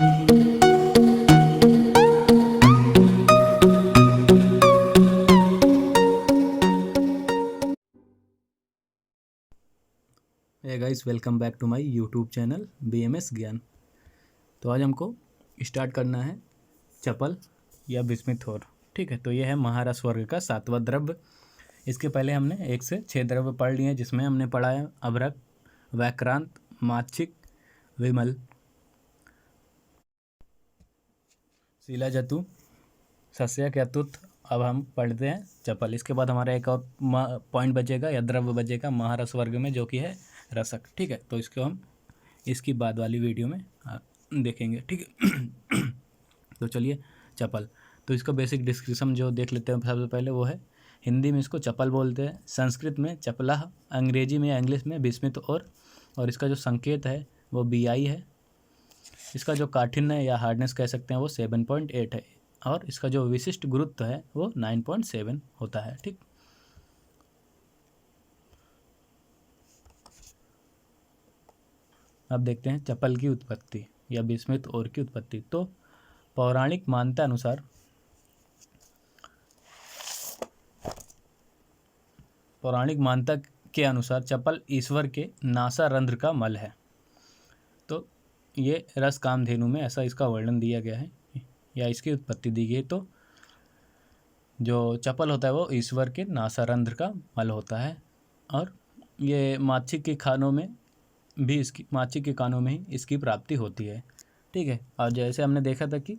Hey guys, welcome back to my YouTube channel BMS Gyan. तो आज हमको स्टार्ट करना है चपल या विस्मित होर। ठीक है, तो ये है महारस वर्ग का 7वां द्रव्य। इसके पहले हमने 1 से 6 द्रव्य पढ़ लिए हैं, जिसमें हमने पढ़ा है अभ्रक, वैक्रांत, माच्छिक, विमल, शिलाजतु, सस्यक या तुथ। अब हम पढ़ते हैं चपल। इसके बाद हमारा एक और पॉइंट बचेगा या द्रव्य बचेगा महारस वर्ग में, जो कि है रसक। ठीक है, तो इसको हम इसकी बाद वाली वीडियो में देखेंगे। ठीक है तो चलिए चपल। तो इसका बेसिक डिस्क्रिप्शन जो देख लेते हैं सबसे पहले, वो है हिंदी में इसको चपल बोलते हैं, संस्कृत में चपलाह, अंग्रेजी में या इंग्लिश में विस्मित और इसका जो संकेत है वो BI है। इसका जो काठिन्य या हार्डनेस कह सकते हैं वो 7.8 है, और इसका जो विशिष्ट गुरुत्व है वो 9.7 होता है। ठीक, अब देखते हैं चपल की उत्पत्ति या विस्मित और की उत्पत्ति। तो पौराणिक मान्यता के अनुसार चपल ईश्वर के नासा रंध्र का मल है। तो ये रस कामधेनु में ऐसा इसका वर्णन दिया गया है या इसकी उत्पत्ति दी गई। तो जो चपल होता है वो ईश्वर के नासारंध्र का मल होता है, और ये माच्छिक के कानों में ही इसकी प्राप्ति होती है। ठीक है, और जैसे हमने देखा था कि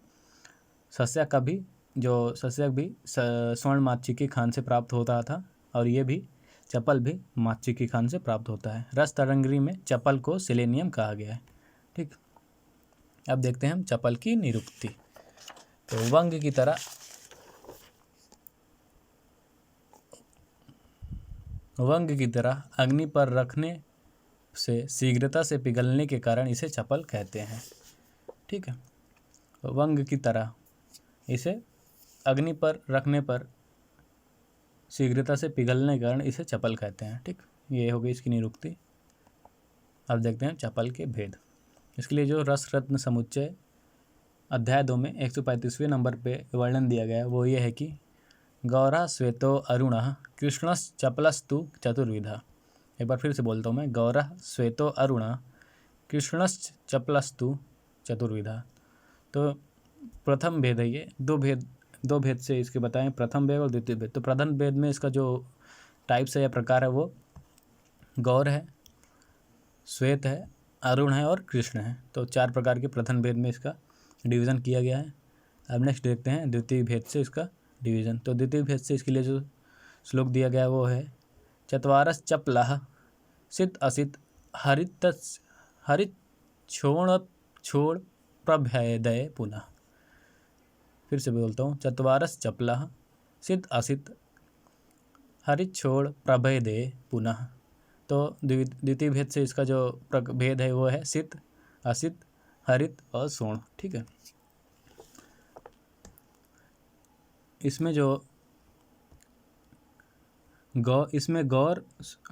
सस्यक भी स्वर्ण माच्छिक के खान से प्राप्त होता था, और ये भी चपल भी माच्छिक के खान से प्राप्त होता है। रस तरंगरी में चपल को सिलेनियम कहा गया है। ठीक, अब देखते हैं हम चपल की निरुक्ति। तो वंग की तरह अग्नि पर रखने से शीघ्रता से पिघलने के कारण इसे चपल कहते हैं। ठीक है, वंग की तरह इसे अग्नि पर रखने पर शीघ्रता से पिघलने के कारण इसे चपल कहते हैं। ठीक, ये हो गई इसकी निरुक्ति। अब देखते हैं चपल के भेद। इसके लिए जो रस रत्न समुच्चय अध्याय 2 में 135वें नंबर पे वर्णन दिया गया है वो ये है कि गौरा श्वेतो अरुणः कृष्णश्चपलस्तु चतुर्विधा। एक बार फिर से बोलता हूँ मैं, गौरा श्वेतो अरुणः कृष्णश्चपलस्तु चतुर्विधा। तो प्रथम भेद है ये, दो भेद से इसके बताएं, प्रथम भेद और द्वितीय भेद। तो प्रथम भेद में इसका जो टाइप्स है या प्रकार है वो गौर है, श्वेत है, अरुण है और कृष्ण है। तो 4 प्रकार के प्रथम भेद में इसका डिवीज़न किया गया है। अब नेक्स्ट देखते हैं द्वितीय भेद से इसका डिवीज़न। तो द्वितीय भेद से इसके लिए जो श्लोक दिया गया वो है चत्वारस चपलः सित असित हरित छोड़ प्रभेदय पुनः। फिर से बोलता हूँ, चत्वारस चपलः सित असित हरित छोड़ प्रभेदय पुनः। तो द्वितीय भेद से इसका जो भेद है वो है सित, असित, हरित और सोण। ठीक है, इसमें गौर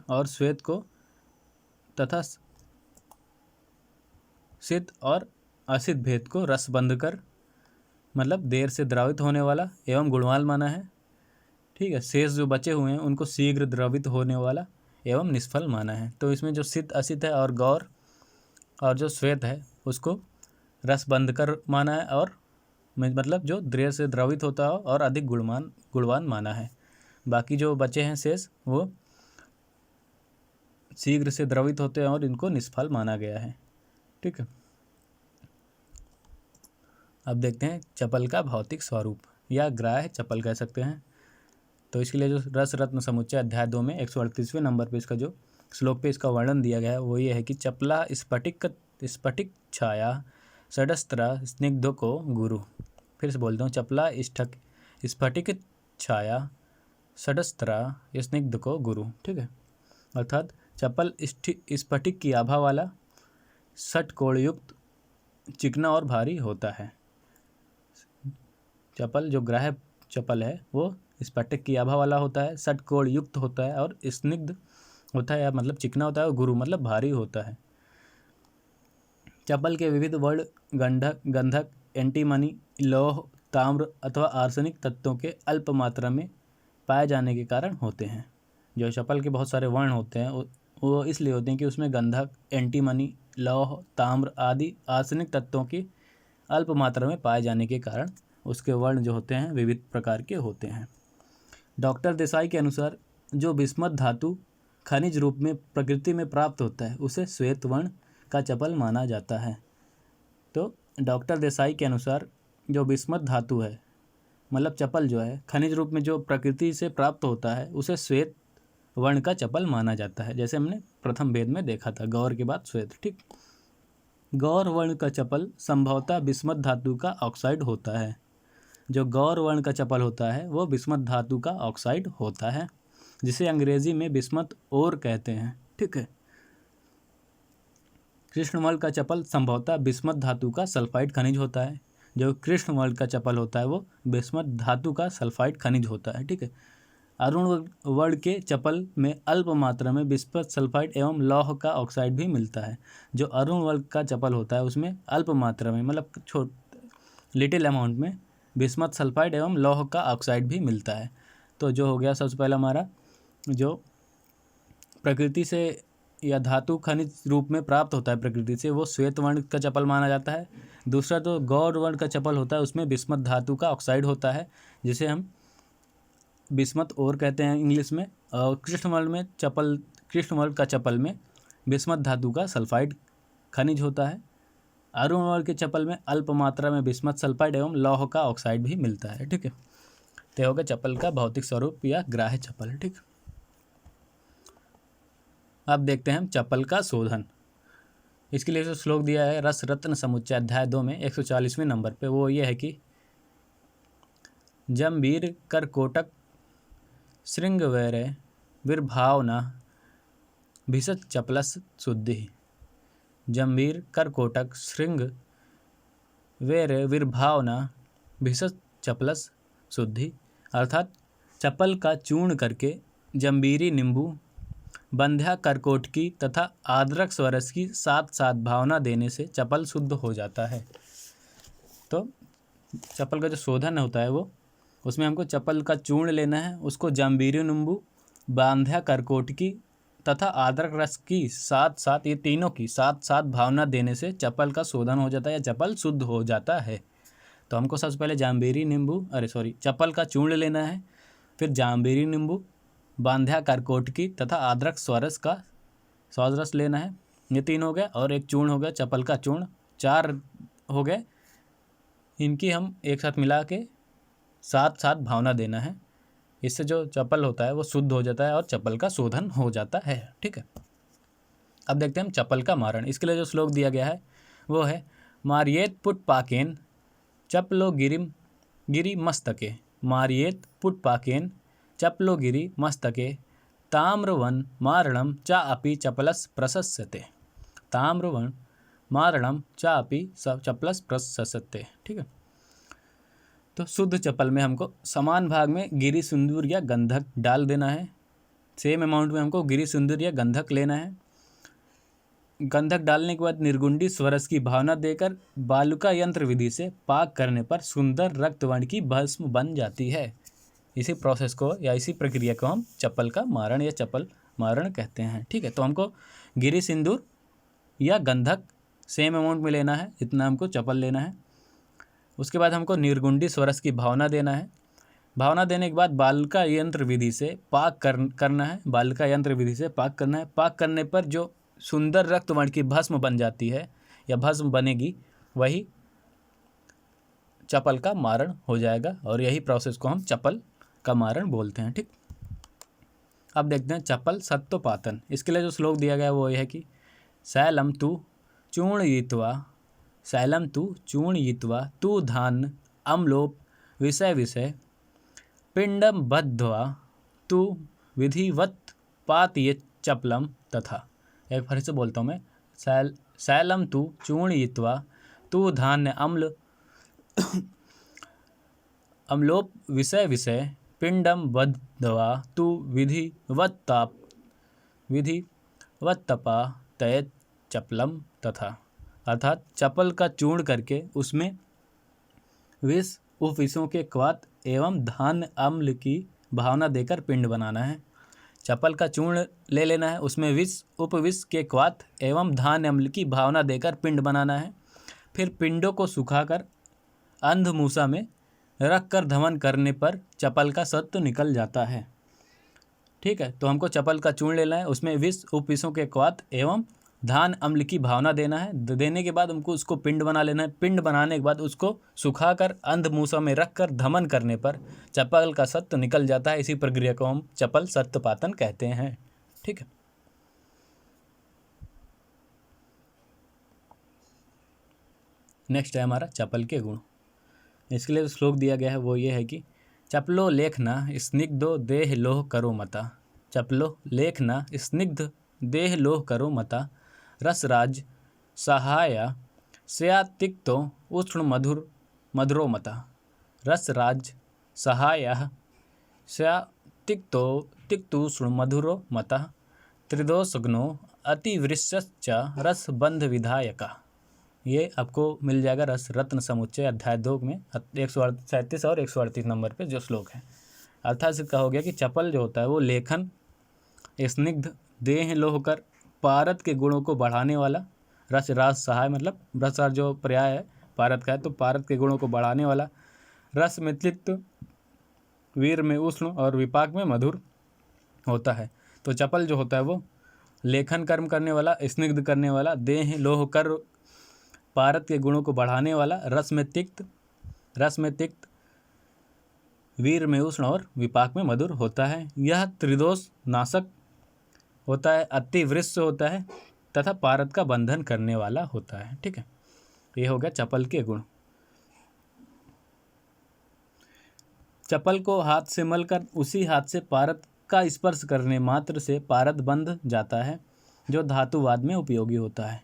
और श्वेत को तथा सित और असित भेद को रस बंध कर मतलब देर से द्रवित होने वाला एवं गुणवान माना है। ठीक है, शेष जो बचे हुए हैं उनको शीघ्र द्रवित होने वाला एवं निष्फल माना है। तो इसमें जो सित, असित है और गौर और जो श्वेत है उसको रस बंध कर माना है, और मतलब जो देर से द्रवित होता हो और अधिक गुणवान माना है। बाकी जो बचे हैं शेष वो शीघ्र से द्रवित होते हैं और इनको निष्फल माना गया है। ठीक है, अब देखते हैं चपल का भौतिक स्वरूप या ग्राह्य चपल कह सकते हैं। तो इसके लिए जो रस रत्न समुच्चय अध्याय 2 में 138वें नंबर पे इसका जो श्लोक पे इसका वर्णन दिया गया है वो ये है कि चपला स्फटिक छाया षडस्त्र स्निग्ध को गुरु। फिर से बोलता हूँ, चपला स्फटिक छाया षडस्त्र स्निग्ध को गुरु। ठीक है, अर्थात चपल स्फटिक की आभा वाला, षटकोण युक्त, चिकना और भारी होता है। चपल जो ग्राह्य चपल है वो स्फटिक की आभा वाला होता है, षटकोण युक्त होता है और स्निग्ध होता है, मतलब चिकना होता है, और गुरु मतलब भारी होता है। चप्पल के विविध वर्ण गंधक, एंटीमनी, लौह, ताम्र अथवा आर्सेनिक तत्वों के अल्प मात्रा में पाए जाने के कारण होते हैं। जो चप्पल के बहुत सारे वर्ण होते हैं वो इसलिए होते हैं कि उसमें गंधक, एंटीमनी, लौह, ताम्र आदि आर्सेनिक तत्वों की अल्प मात्रा में पाए जाने के कारण उसके वर्ण जो होते हैं विविध प्रकार के होते हैं। डॉक्टर देसाई के अनुसार जो बिस्मथ धातु खनिज रूप में प्रकृति में प्राप्त होता है उसे श्वेत वर्ण का चप्पल माना जाता है। तो डॉक्टर देसाई के अनुसार जो बिस्मथ धातु है मतलब चप्पल जो है खनिज रूप में जो प्रकृति से प्राप्त होता है उसे श्वेत वर्ण का चप्पल माना जाता है, जैसे हमने प्रथम भेद में देखा था, गौर के बाद श्वेत। ठीक, गौर वर्ण का चप्पल संभवतः बिस्मथ धातु का ऑक्साइड होता है। जो गौर वर्ण का चप्पल होता है वो बिस्मथ धातु का ऑक्साइड होता है, जिसे अंग्रेजी में बिस्मथ ओर कहते हैं। ठीक है। कृष्णमल का चप्पल संभवतः बिस्मथ धातु का सल्फाइड खनिज होता है। जो कृष्णमल का चप्पल होता है वो बिस्मथ धातु का सल्फाइड खनिज होता है। ठीक है। अरुण वर्ण के चप्पल में अल्प मात्रा में बिस्मथ सल्फाइड एवं लौह का ऑक्साइड भी मिलता है। जो अरुण वर्ण का चप्पल होता है उसमें अल्प मात्रा में मतलब लिटिल अमाउंट में बिस्मथ सल्फाइड एवं लौह का ऑक्साइड भी मिलता है। तो जो हो गया सबसे पहला हमारा जो प्रकृति से या धातु खनिज रूप में प्राप्त होता है प्रकृति से वो श्वेत वर्ण का चप्पल माना जाता है। दूसरा तो गौर वर्ण का चप्पल होता है उसमें बिस्मथ धातु का ऑक्साइड होता है जिसे हम बिस्मथ ओर कहते हैं इंग्लिश में। और कृष्णमल का चप्पल में बिस्मथ धातु का सल्फाइड खनिज होता है। अरुण वर्ण के चप्पल में अल्प मात्रा में बिस्मथ सल्फाइड एवं लौह का ऑक्साइड भी मिलता है। ठीक है। तो होगा चप्पल का भौतिक स्वरूप या ग्राह्य चप्पल। ठीक, अब देखते हैं हम चप्पल का शोधन। इसके लिए जो श्लोक दिया है रस रत्न समुच्चय अध्याय 2 में 140वें नंबर पे वो ये है कि जम्बीर करकोटक श्रृंग वैरे विर्भावना भिषज चपलस शुद्धि। जम्बीर करकोटक श्रृंग वैरे विर्भावना भिषज चपलस शुद्धि, अर्थात चप्पल का चूर्ण करके जम्बीरी नींबू, बंध्या करकोटकी तथा आद्रक स्वरस की साथ साथ भावना देने से चप्पल शुद्ध हो जाता है। तो चप्पल का जो शोधन होता है वो उसमें हमको चप्पल का चूर्ण लेना है, उसको जम्बीरी नींबू, बांध्या करकोटकी तथा अदरक रस की साथ साथ ये तीनों की साथ साथ भावना देने से चप्पल का शोधन हो जाता है या चप्पल शुद्ध हो जाता है। तो हमको सबसे पहले चप्पल का चूर्ण लेना है, फिर जाम्बीरी नींबू, बांध्या करकोटकी तथा अदरक स्वरस का स्वादरस लेना है। ये 3 हो गए और एक चूर्ण हो गया चप्पल का चूर्ण, 4 हो गए। इनकी हम एक साथ मिला के साथ साथ भावना देना है, इससे जो चप्पल होता है वो शुद्ध हो जाता है और चप्पल का शोधन हो जाता है। ठीक है। अब देखते हैं हम चप्पल का मारण। इसके लिए जो श्लोक दिया गया है वो है मारियेत पुट पाकेन चप्पलो गिरी मस्तके। मारियेत पुट पाकेन चप्पलो गिरी मस्तके ताम्रवन मारणम चा अपि चपलस प्रशस्यते। ताम्रवन मारणम चा अपि चपलस प्रशस्यते। ठीक है। तो शुद्ध चप्पल में हमको समान भाग में गिरी सिंदूर या गंधक डाल देना है। सेम अमाउंट में हमको गिरी सिंदूर या गंधक लेना है। गंधक डालने के बाद निर्गुंडी स्वरस की भावना देकर बालुका यंत्र विधि से पाक करने पर सुंदर रक्तवर्ण की भस्म बन जाती है। इसी प्रोसेस को या इसी प्रक्रिया को हम चप्पल का मारण या चप्पल मारण कहते हैं। ठीक है। तो हमको गिरी सिंदूर या गंधक सेम अमाउंट में लेना है, इतना हमको चप्पल लेना है। उसके बाद हमको निर्गुंडी स्वरस की भावना देना है। भावना देने के बाद बालुका यंत्र विधि से पाक करना है। बालुका यंत्र विधि से पाक करना है। पाक करने पर जो सुंदर रक्तवर्ण की भस्म बन जाती है या भस्म बनेगी वही चप्पल का मारण हो जाएगा और यही प्रोसेस को हम चप्पल का मारण बोलते हैं। ठीक। अब देखते हैं चप्पल सत्तोपातन। इसके लिए जो श्लोक दिया गया वो ये है कि शैलम तु चूर्णयित्वा तु धान अम्लोप विषय पिंडम बद्ध्वा तु विधिवत पातयेत् चपलम तथा। एक फिर से बोलता हूँ मैं, शैलम तु चूर्णयित्वा तु धान्य अम्लोप विषय पिंडम बद्ध्वा तु विधिवत्तपा तयेत् चपलम तथा। अर्थात चपल का चूर्ण करके उसमें विष, उपविषों के क्वाथ एवं धान्य अम्ल की भावना देकर पिंड बनाना है। चपल का चूर्ण ले लेना है, उसमें विष, उपविष के क्वाथ एवं धान्य अम्ल की भावना देकर पिंड बनाना है। फिर पिंडों को सुखाकर अंधमूसा में रख कर धमन करने पर चपल का सत्व निकल जाता है। ठीक है, तो हमको चपल का चूर्ण लेना है, उसमें विष, उपविषों के क्वाथ एवं धान अम्ल की भावना देना है। देने के बाद हमको उसको पिंड बना लेना है। पिंड बनाने के बाद उसको सुखाकर अंधमूसा में रखकर धमन करने पर चपल का सत्व निकल जाता है। इसी प्रक्रिया को हम चपल सत्वपातन कहते हैं। ठीक है, नेक्स्ट है हमारा चपल के गुण। इसके लिए श्लोक दिया गया है वो ये है कि चपलो लेखना स्निग्धो देह लोह करो मता। चपलो लेखना स्निग्ध देह लोह करो मता। रसराज सहाया स्यातिक्तो उष्ण मधुर मधुरो मता। रसराज सहाया स्यातिक्तो तिक्तुष्ण मधुरो मता। त्रिदोषग्नो अतिवृश्च रसबंध विधायका। ये आपको मिल जाएगा रस रत्न समुच्चय अध्याय 2 में 137 और 138 नंबर पे जो श्लोक है। अर्थात इसका हो गया कि चपल जो होता है वो लेखन, स्निग्ध, देह लोहकर, पारद के गुणों को बढ़ाने वाला, रस राज सहाय मतलब रस जो पर्याय है पारद का है तो पारद के गुणों को बढ़ाने वाला, रस में तिक्त, वीर में उष्ण और विपाक में मधुर होता है। तो चपल जो होता है वो लेखन कर्म करने वाला, स्निग्ध करने वाला, देह लोहकर, पारद के गुणों को बढ़ाने वाला, रस में तिक्त, वीर में उष्ण और विपाक में मधुर होता है। यह त्रिदोष नाशक होता है, अतिवृष्ट होता है तथा पारद का बंधन करने वाला होता है। ठीक है, ये हो गया चपल के गुण। चपल को हाथ से मलकर उसी हाथ से पारद का स्पर्श करने मात्र से पारद बंध जाता है, जो धातुवाद में उपयोगी होता है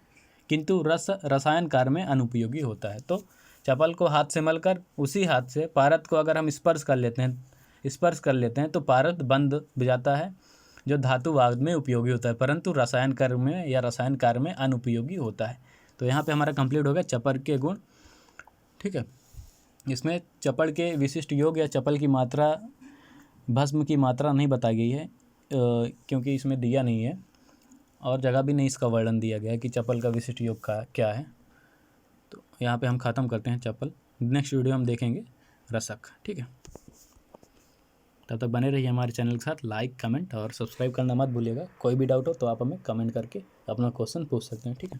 किंतु रसायन कार्य में अनुपयोगी होता है। तो चपल को हाथ से मलकर उसी हाथ से पारद को अगर हम स्पर्श कर लेते हैं तो पारद बंध जाता है, जो धातुवाद में उपयोगी होता है परंतु रसायन कार्य में अनुपयोगी होता है। तो यहाँ पे हमारा कंप्लीट हो गया चपल के गुण। ठीक है, इसमें चपल के विशिष्ट योग या चपल की मात्रा, भस्म की मात्रा नहीं बताई गई है क्योंकि इसमें दिया नहीं है और जगह भी नहीं इसका वर्णन दिया गया है कि चपल का विशिष्ट योग का क्या है। तो यहाँ पे हम ख़त्म करते हैं चपल। नेक्स्ट वीडियो हम देखेंगे रसक। ठीक है, तब तक बने रहिए हमारे चैनल के साथ। लाइक, कमेंट और सब्सक्राइब करना मत भूलिएगा। कोई भी डाउट हो तो आप हमें कमेंट करके अपना क्वेश्चन पूछ सकते हैं। ठीक है।